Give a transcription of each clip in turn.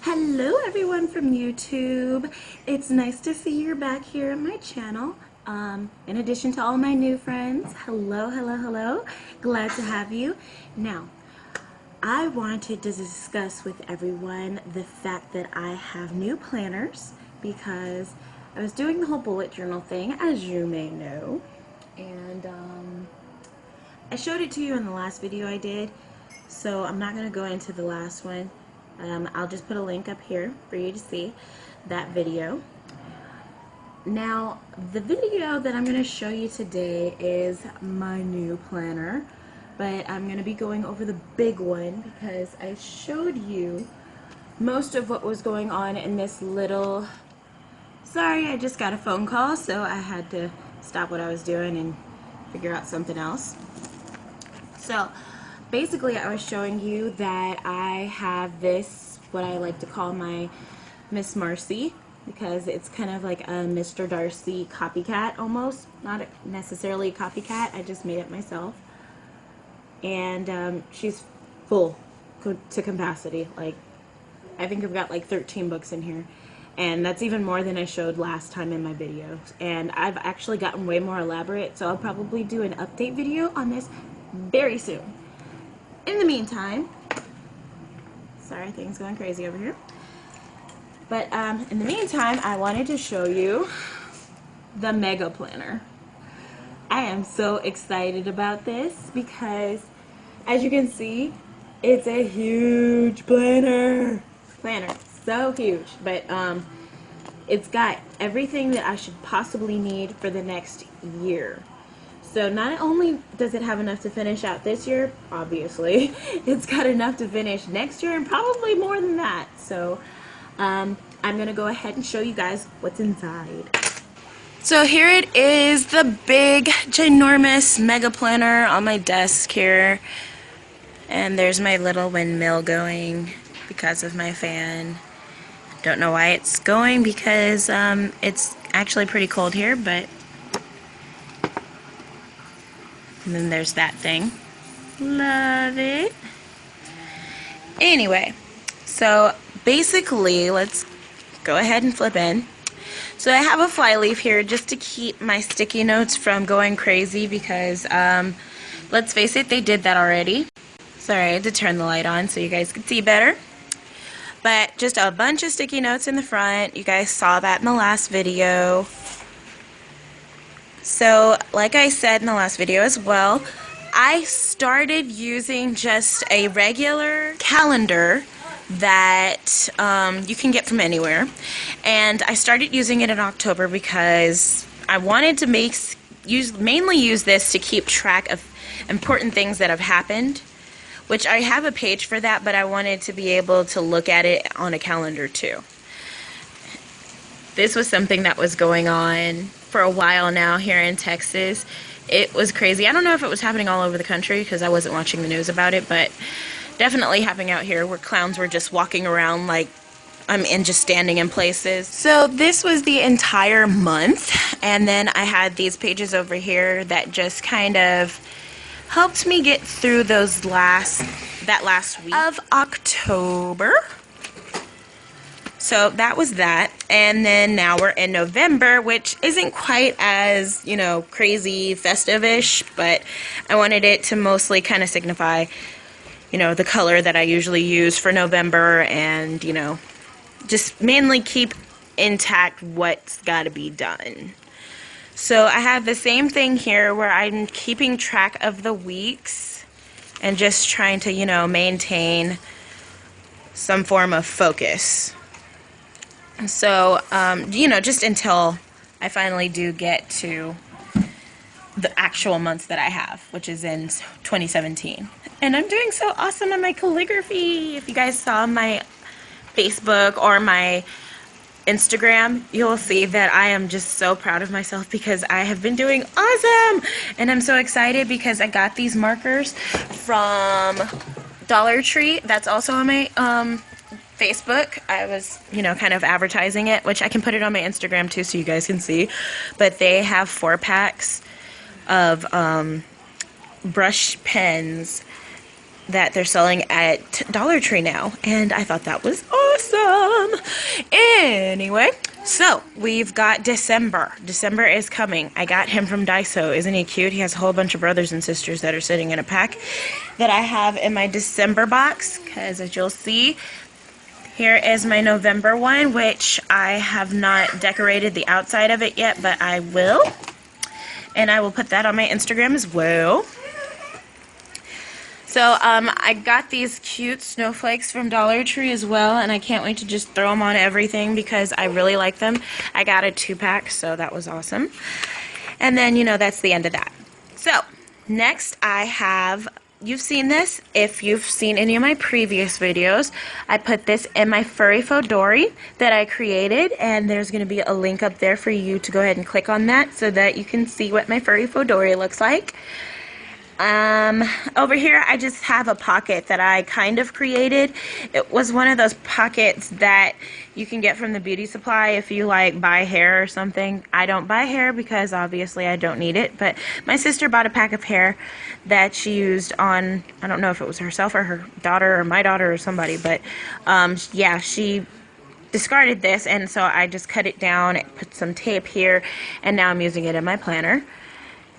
Hello everyone from YouTube. It's nice to see you're back here at my channel. In addition to all my new friends, hello. Glad to have you. Now, I wanted to discuss with everyone the fact that I have new planners because I was doing the whole bullet journal thing, as you may know, and I showed it to you in the last video I did, so I'm not going to go into the last one. I'll just put a link up here for you to see that video. Now, the video that I'm going to show you today is my new planner, but I'm going to be going over the big one because I showed you most of what was going on in this little... Sorry, I just got a phone call, so I had to stop what I was doing and figure out something else. So, basically, I was showing you that I have this, what I like to call my Miss Marcy, because it's kind of like a Mr. Darcy copycat almost. Not necessarily a copycat, I just made it myself. And she's full to capacity. Like, I think I've got like 13 books in here. And that's even more than I showed last time in my videos. And I've actually gotten way more elaborate, so I'll probably do an update video on this very soon. In the meantime, sorry, things going crazy over here. But in the meantime, I wanted to show you the Mega Planner. I am so excited about this because, as you can see, it's a huge planner. So huge, but it's got everything that I should possibly need for the next year. So not only does it have enough to finish out this year, obviously, it's got enough to finish next year and probably more than that. So I'm going to go ahead and show you guys what's inside. So here it is, the big, ginormous Mega Planner on my desk here. And there's my little windmill going because of my fan. Don't know why it's going because it's actually pretty cold here, but... And then there's that thing. Love it. Anyway, so basically, let's go ahead and flip in. So I have a fly leaf here just to keep my sticky notes from going crazy because, let's face it, they did that already. Sorry, I had to turn the light on so you guys could see better. But just a bunch of sticky notes in the front. You guys saw that in the last video. So, like I said in the last video as well, I started using just a regular calendar that you can get from anywhere. And I started using it in October because I wanted to mainly use this to keep track of important things that have happened, which I have a page for that, but I wanted to be able to look at it on a calendar too. This was something that was going on for a while now here in Texas. It was crazy. I don't know if it was happening all over the country because I wasn't watching the news about it, but definitely happening out here where clowns were just walking around like and just standing in places. So this was the entire month, and then I had these pages over here that just kind of helped me get through that last week of October. So that was that, and then now we're in November, which isn't quite as, you know, crazy festive-ish, but I wanted it to mostly kind of signify, you know, the color that I usually use for November and, you know, just mainly keep intact what's got to be done. So I have the same thing here where I'm keeping track of the weeks and just trying to, you know, maintain some form of focus. So, you know, just until I finally do get to the actual months that I have, which is in 2017. And I'm doing so awesome on my calligraphy. If you guys saw my Facebook or my Instagram, you'll see that I am just so proud of myself because I have been doing awesome. And I'm so excited because I got these markers from Dollar Tree. That's also on my Facebook. I was, you know, kind of advertising it, which I can put it on my Instagram too so you guys can see. But they have 4 packs of brush pens that they're selling at Dollar Tree now, and I thought that was awesome. Anyway, so we've got December. December is coming. I got him from Daiso. Isn't he cute? He has a whole bunch of brothers and sisters that are sitting in a pack that I have in my December box, because as you'll see, here is my November one, which I have not decorated the outside of it yet, but I will. And I will put that on my Instagram as well. So I got these cute snowflakes from Dollar Tree as well, and I can't wait to just throw them on everything because I really like them. I got a 2-pack, so that was awesome. And then, you know, that's the end of that. So next I have, you've seen this. If you've seen any of my previous videos, I put this in my furry Fodori that I created, and there's going to be a link up there for you to go ahead and click on that so that you can see what my furry Fodori looks like. Over here I just have a pocket that I kind of created. It was one of those pockets that you can get from the beauty supply if you like buy hair or something. I don't buy hair because obviously I don't need it, but my sister bought a pack of hair that she used on, I don't know if it was herself or her daughter or my daughter or somebody, but yeah, she discarded this, and so I just cut it down, put some tape here, and now I'm using it in my planner.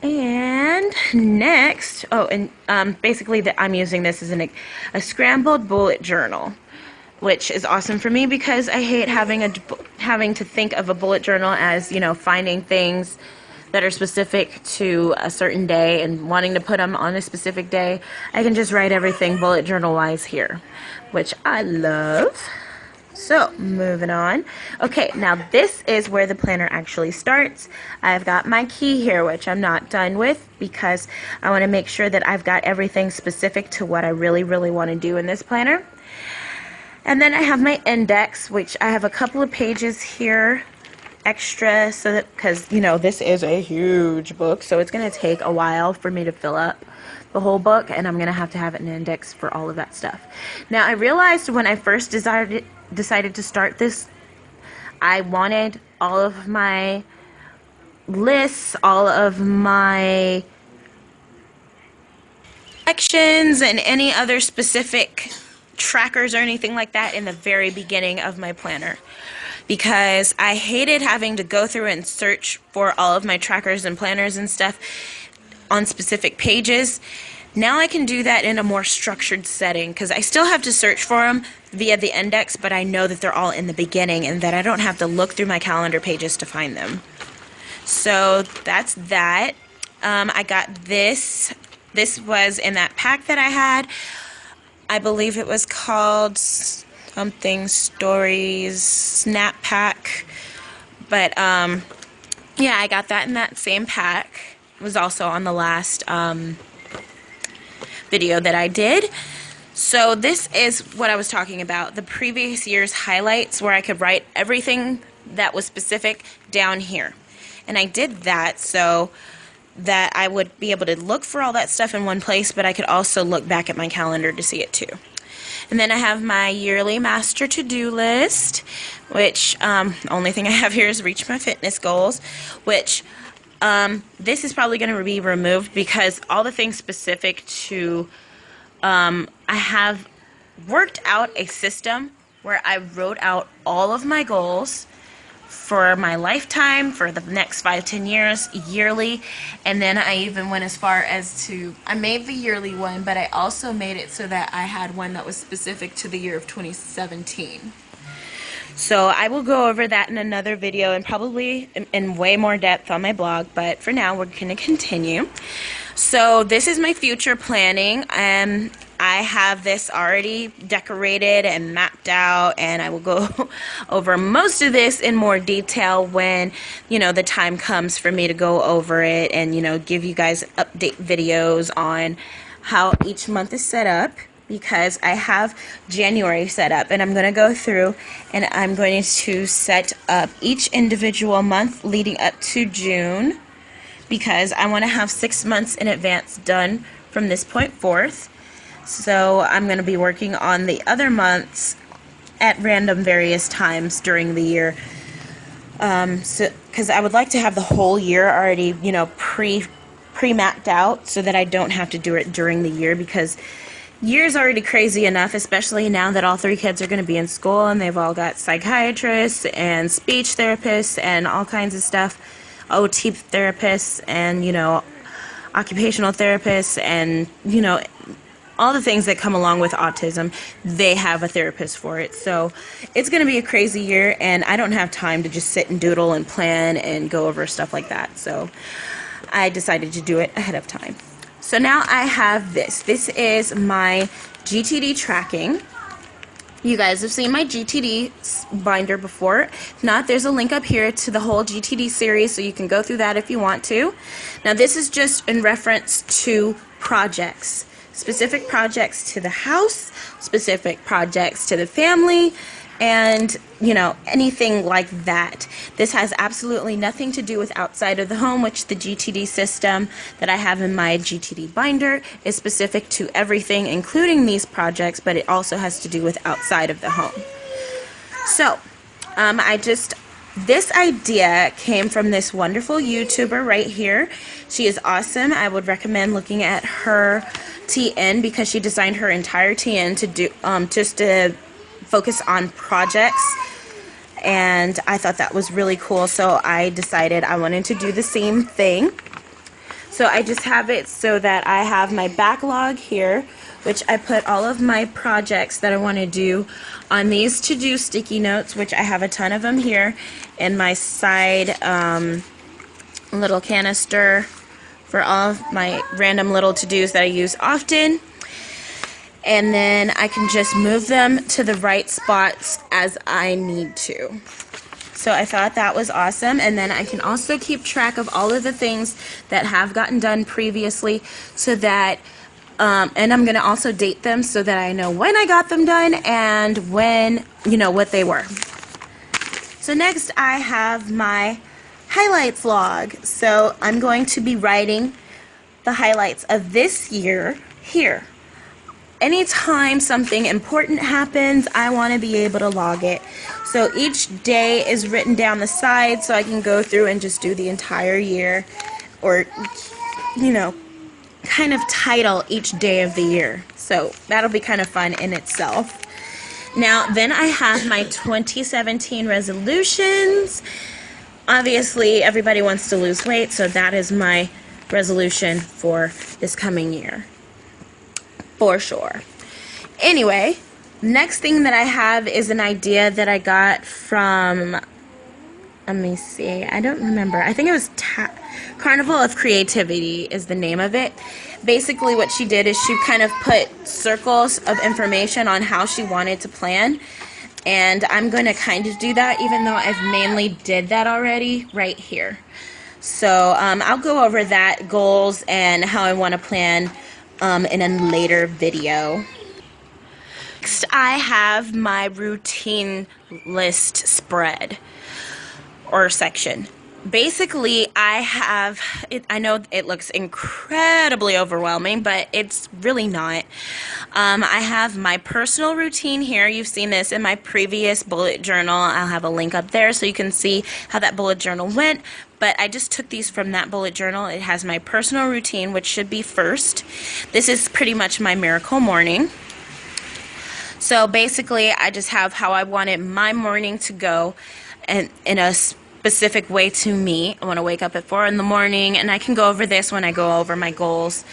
And next, basically I'm using this as a scrambled bullet journal, which is awesome for me because I hate having to think of a bullet journal as, you know, finding things that are specific to a certain day and wanting to put them on a specific day. I can just write everything bullet journal wise here, which I love. So, moving on. Okay, now this is where the planner actually starts. I've got my key here, which I'm not done with because I want to make sure that I've got everything specific to what I really, really want to do in this planner. And then I have my index, which I have a couple of pages here extra, so that, because, you know, this is a huge book, so it's going to take a while for me to fill up the whole book, and I'm going to have an index for all of that stuff. Now, I realized when I first decided to start this, I wanted all of my lists, all of my sections, and any other specific trackers or anything like that in the very beginning of my planner, because I hated having to go through and search for all of my trackers and planners and stuff on specific pages. Now I can do that in a more structured setting because I still have to search for them via the index, but I know that they're all in the beginning and that I don't have to look through my calendar pages to find them. So that's that. I got this. This was in that pack that I had. I believe it was called something Stories Snap Pack. But yeah, I got that in that same pack. It was also on the last video that I did. So this is what I was talking about, the previous year's highlights, where I could write everything that was specific down here. And I did that so that I would be able to look for all that stuff in one place, but I could also look back at my calendar to see it too. And then I have my yearly master to-do list, which the only thing I have here is reach my fitness goals, which this is probably going to be removed because all the things specific to, I have worked out a system where I wrote out all of my goals for my lifetime, for the next 5-10 years, yearly, and then I even went as far as to, I made the yearly one, but I also made it so that I had one that was specific to the year of 2017. So I will go over that in another video and probably in way more depth on my blog, but for now we're going to continue. So this is my future planning. I have this already decorated and mapped out, and I will go over most of this in more detail when, you know, the time comes for me to go over it and, you know, give you guys update videos on how each month is set up, because I have January set up, and I'm going to go through and I'm going to set up each individual month leading up to June, because I want to have 6 months in advance done from this point forth. So I'm going to be working on the other months at random various times during the year, because I would like to have the whole year already, you know, pre-mapped out so that I don't have to do it during the year, because year's already crazy enough, especially now that all 3 kids are going to be in school and they've all got psychiatrists and speech therapists and all kinds of stuff, OT therapists and, you know, occupational therapists and, you know, all the things that come along with autism. They have a therapist for it. So it's going to be a crazy year, and I don't have time to just sit and doodle and plan and go over stuff like that. So I decided to do it ahead of time. So now I have this. This is my GTD tracking. You guys have seen my GTD binder before. If not, there's a link up here to the whole GTD series, so you can go through that if you want to. Now this is just in reference to projects. Specific projects to the house, specific projects to the family, and, you know, anything like that. This has absolutely nothing to do with outside of the home, which the GTD system that I have in my GTD binder is specific to everything, including these projects, but it also has to do with outside of the home. So, this idea came from this wonderful YouTuber right here. She is awesome. I would recommend looking at her TN because she designed her entire TN to do just to focus on projects, and I thought that was really cool, so I decided I wanted to do the same thing. So I just have it so that I have my backlog here, which I put all of my projects that I want to do on these to-do sticky notes, which I have a ton of them here, and my side little canister for all of my random little to-dos that I use often. And then I can just move them to the right spots as I need to. So I thought that was awesome. And then I can also keep track of all of the things that have gotten done previously, so that and I'm going to also date them so that I know when I got them done and when, you know, what they were. So next I have my highlights log. So I'm going to be writing the highlights of this year here. Anytime something important happens, I want to be able to log it. So each day is written down the side so I can go through and just do the entire year, or, you know, kind of title each day of the year. So that'll be kind of fun in itself. Now, then I have my 2017 resolutions. Obviously, everybody wants to lose weight, so that is my resolution for this coming year. For sure. Anyway, next thing that I have is an idea that I got from, let me see, I don't remember. I think it was Carnival of Creativity is the name of it. Basically what she did is she kind of put circles of information on how she wanted to plan. And I'm going to kind of do that, even though I've mainly did that already right here. So I'll go over that, goals, and how I want to plan in a later video. Next, I have my routine list spread or section. Basically, I have it. I know it looks incredibly overwhelming, but it's really not. I have my personal routine here. You've seen this in my previous bullet journal. I'll have a link up there so you can see how that bullet journal went. But I just took these from that bullet journal. It has my personal routine, which should be first. This is pretty much my miracle morning. So basically, I just have how I wanted my morning to go, and in a specific way to me. I want to wake up at 4 in the morning, and I can go over this when I go over my goals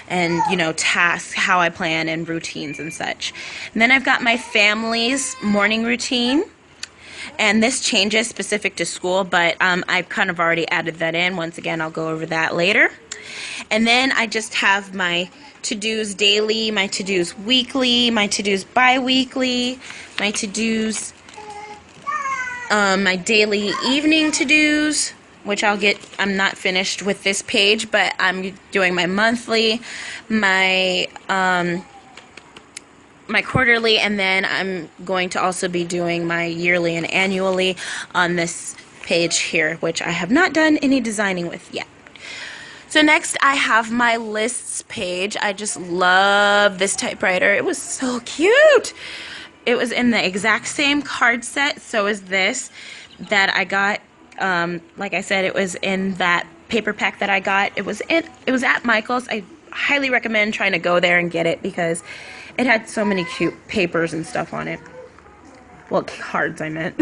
and, you know, tasks, how I plan, and routines and such. And then I've got my family's morning routine. And this changes specific to school, but I've kind of already added that in. Once again, I'll go over that later. And then I just have my to-dos daily, my to-dos weekly, my to-dos bi-weekly, my to-dos, my daily evening to-dos, which I'm not finished with this page, but I'm doing my monthly, my quarterly, and then I'm going to also be doing my yearly and annually on this page here, which I have not done any designing with yet. So next I have my lists page. I just love this typewriter. It was so cute. It was in the exact same card set, so is this, that I got. Like I said, it was in that paper pack that I got. It was at Michael's. I highly recommend trying to go there and get it because it had so many cute papers and stuff on it. Well, cards I meant.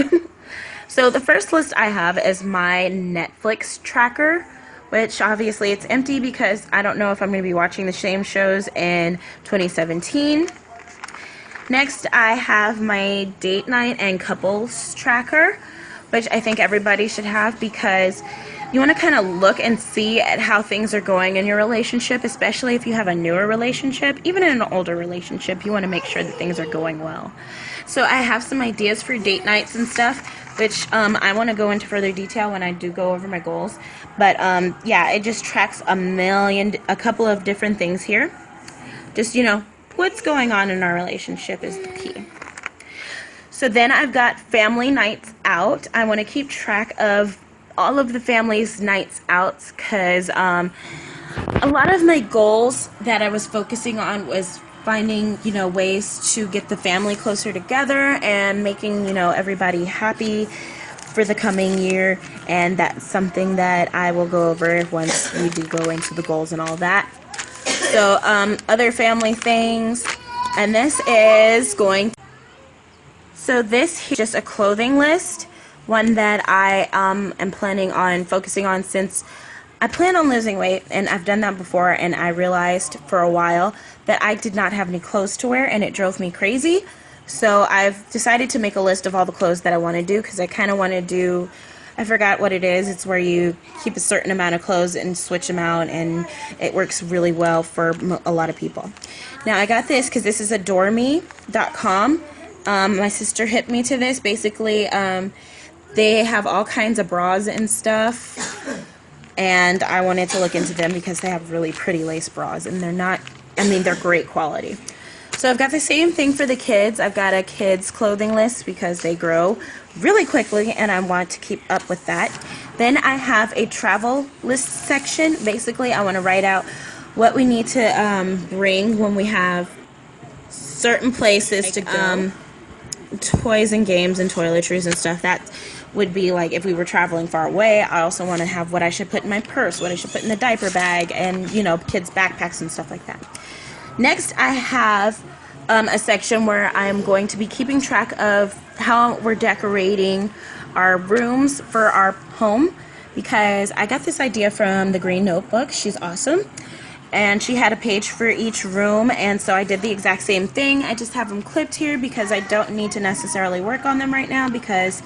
So the first list I have is my Netflix tracker, which obviously it's empty because I don't know if I'm going to be watching the same shows in 2017. Next, I have my date night and couples tracker, which I think everybody should have because you want to kind of look and see at how things are going in your relationship, especially if you have a newer relationship. Even in an older relationship, you want to make sure that things are going well. So I have some ideas for date nights and stuff, which I want to go into further detail when I do go over my goals. But yeah, it just tracks a couple of different things here. Just, you know, what's going on in our relationship is the key. So then I've got family nights out. I want to keep track of all of the family's nights out because a lot of my goals that I was focusing on was finding, you know, ways to get the family closer together and making, you know, everybody happy for the coming year. And that's something that I will go over once we do go into the goals and all that. So other family things, and this is this is just a clothing list, one that I am planning on focusing on since I plan on losing weight, and I've done that before, and I realized for a while that I did not have any clothes to wear, and it drove me crazy. So I've decided to make a list of all the clothes that I want to do because I kind of want to do, I forgot what it is. It's where you keep a certain amount of clothes and switch them out, and it works really well for a lot of people. Now I got this because this is adoreme.com. My sister hit me to this. Basically, they have all kinds of bras and stuff, and I wanted to look into them because they have really pretty lace bras, and they're not, I mean, they're great quality. So I've got the same thing for the kids. I've got a kids clothing list because they grow really quickly and I want to keep up with that. Then I have a travel list section. Basically, I want to write out what we need to bring when we have certain places to go. Toys and games and toiletries and stuff. That would be like if we were traveling far away. I also want to have what I should put in my purse, what I should put in the diaper bag, and, you know, kids' backpacks and stuff like that. Next, I have a section where I'm going to be keeping track of how we're decorating our rooms for our home because I got this idea from the Green Notebook. She's awesome. And she had a page for each room, and so I did the exact same thing. I just have them clipped here because I don't need to necessarily work on them right now because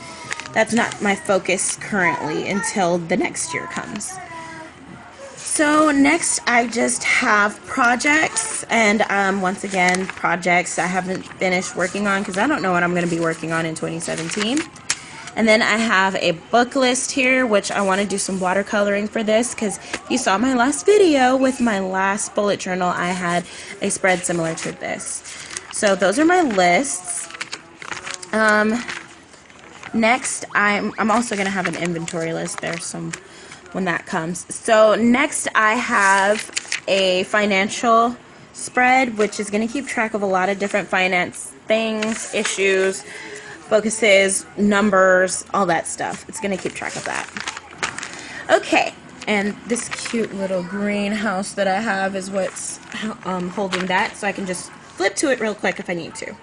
that's not my focus currently until the next year comes. So next I just have projects, and once again, projects I haven't finished working on because I don't know what I'm going to be working on in 2017. And then I have a book list here, which I want to do some watercoloring for this because you saw my last video with my last bullet journal. I had a spread similar to this. So those are my lists. Next, I'm also going to have an inventory list there when that comes. So next I have a financial spread, which is going to keep track of a lot of different finance things, issues, focuses, numbers, all that stuff. It's going to keep track of that. Okay, and this cute little greenhouse that I have is what's holding that, so I can just flip to it real quick if I need to.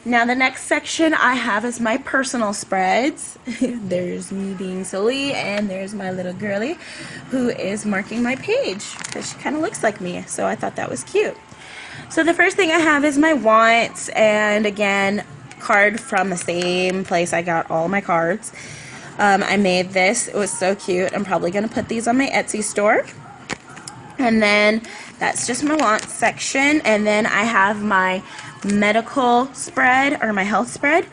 Now the next section I have is my personal spreads. There's me being silly, and there's my little girly who is marking my page because she kind of looks like me, so I thought that was cute. So the first thing I have is my wants, and again, card from the same place I got all my cards. I made this. It was so cute. I'm probably going to put these on my Etsy store. And then that's just my wants section. And then I have my medical spread, or my health spread,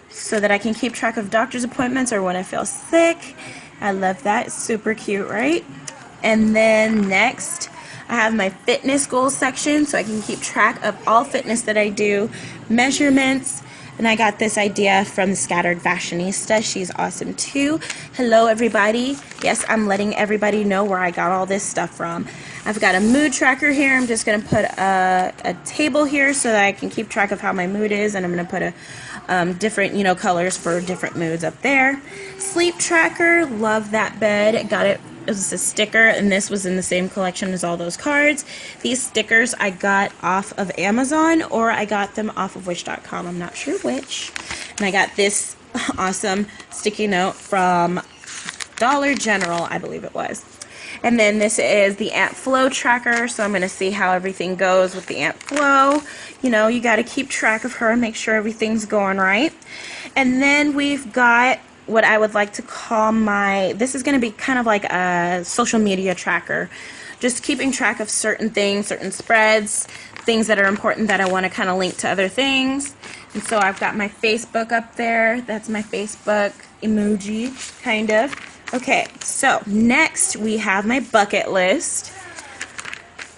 so that I can keep track of doctor's appointments or when I feel sick. I love that. It's super cute, right? And then next I have my fitness goals section, so I can keep track of all fitness that I do, measurements. And I got this idea from the Scattered Fashionista. She's awesome too. Hello everybody. Yes, I'm letting everybody know where I got all this stuff from. I've got a mood tracker here. I'm just going to put a table here so that I can keep track of how my mood is, and I'm going to put a different, you know, colors for different moods up there. Sleep tracker. Love that bed. Got it was a sticker, and this was in the same collection as all those cards. These stickers I got off of Amazon, or I got them off of Wish.com. I'm not sure which. And I got this awesome sticky note from Dollar General, I believe it was. And then this is the Ant Flow tracker, so I'm going to see how everything goes with the Ant Flow. You know, you got to keep track of her and make sure everything's going right. And then we've got what I would like to call this is going to be kind of like a social media tracker. Just keeping track of certain things, certain spreads, things that are important that I want to kind of link to other things. And so I've got my Facebook up there. That's my Facebook emoji, kind of. Okay, so next we have my bucket list,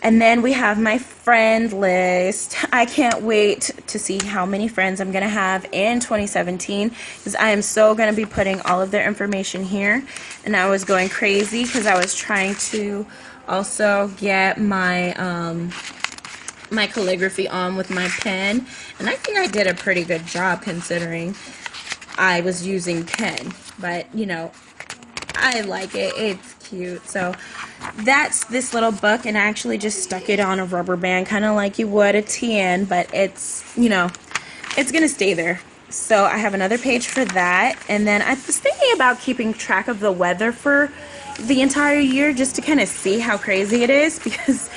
and then we have my friend list. I can't wait to see how many friends I'm going to have in 2017, because I am so going to be putting all of their information here. And I was going crazy because I was trying to also get my my calligraphy on with my pen, and I think I did a pretty good job considering I was using pen, but you know, I like it. It's cute. So that's this little book, and I actually just stuck it on a rubber band, kind of like you would a TN, but it's, you know, it's going to stay there. So I have another page for that, and then I was thinking about keeping track of the weather for the entire year just to kind of see how crazy it is, because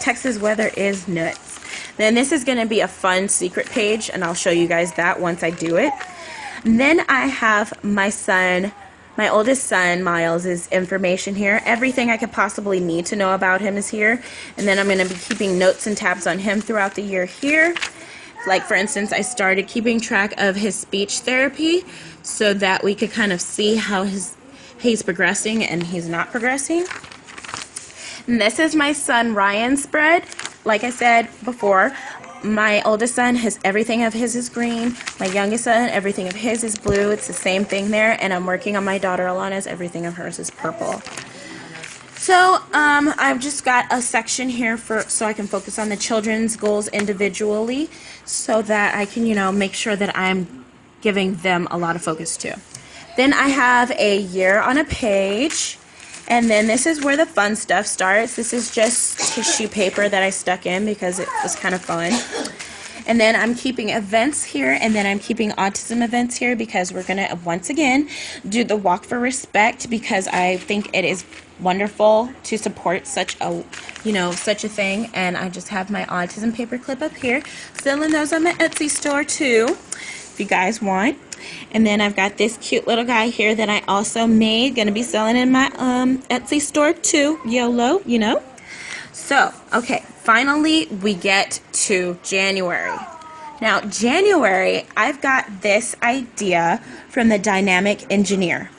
Texas weather is nuts. Then this is going to be a fun secret page, and I'll show you guys that once I do it. And then I have my son, my oldest son, Miles' information here. Everything I could possibly need to know about him is here. And then I'm going to be keeping notes and tabs on him throughout the year here. Like, for instance, I started keeping track of his speech therapy so that we could kind of see how he's progressing and he's not progressing. And this is my son Ryan's spread. Like I said before, my oldest son has everything of his is green. My youngest son, everything of his is blue. It's the same thing there. And I'm working on my daughter Alana's. Everything of hers is purple. So I've just got a section here so I can focus on the children's goals individually, so that I can, you know, make sure that I'm giving them a lot of focus too. Then I have a year on a page. And then this is where the fun stuff starts. This is just tissue paper that I stuck in because it was kind of fun. And then I'm keeping events here, and then I'm keeping autism events here because we're going to, once again, do the Walk for Respect, because I think it is wonderful to support such a, you know, such a thing. And I just have my autism paper clip up here. Selling those on my Etsy store too, if you guys want. And then I've got this cute little guy here that I also made. Going to be selling in my Etsy store too. YOLO, you know. So, okay, finally we get to January. Now, January, I've got this idea from the Dynamic Engineer.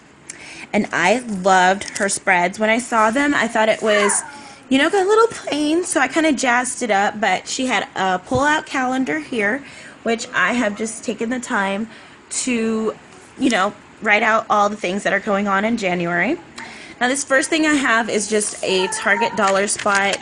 And I loved her spreads. When I saw them, I thought it was, you know, a little plain, so I kind of jazzed it up. But she had a pull-out calendar here, which I have just taken the time to, you know, write out all the things that are going on in January. Now, this first thing I have is just a Target Dollar Spot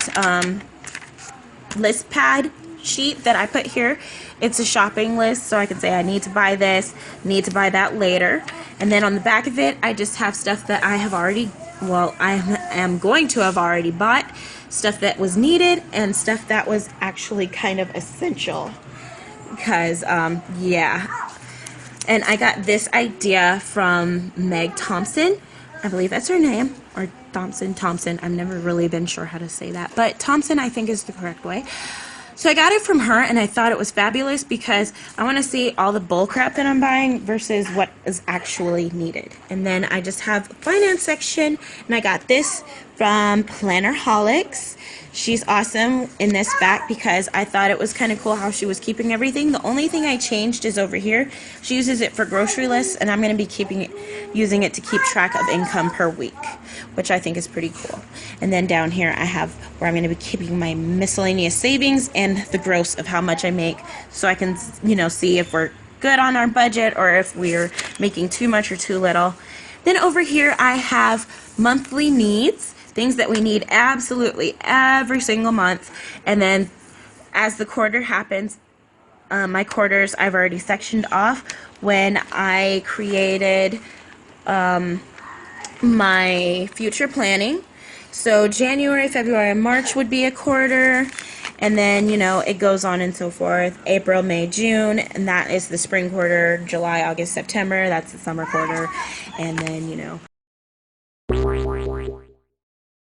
list pad sheet that I put here. It's a shopping list, so I can say I need to buy this, need to buy that later. And then on the back of it, I just have stuff that I have already, well, I am going to have already bought, stuff that was needed, and stuff that was actually kind of essential. Because, yeah. And I got this idea from Meg Thompson. I believe that's her name. Or Thompson. I've never really been sure how to say that. But Thompson, I think, is the correct way. So I got it from her, and I thought it was fabulous because I want to see all the bull crap that I'm buying versus what is actually needed. And then I just have a finance section, and I got this from Plannerholics. She's awesome in this back because I thought it was kind of cool how she was keeping everything. The only thing I changed is over here. She uses it for grocery lists, and I'm going to be using it to keep track of income per week, which I think is pretty cool. And then down here I have where I'm going to be keeping my miscellaneous savings and the gross of how much I make, so I can, you know, see if we're good on our budget or if we're making too much or too little. Then over here I have monthly needs. Things that we need absolutely every single month. And then as the quarter happens, my quarters I've already sectioned off when I created my future planning. So January, February, and March would be a quarter, and then, you know, it goes on and so forth. April, May, June, and that is the spring quarter. July, August, September, that's the summer quarter. And then, you know,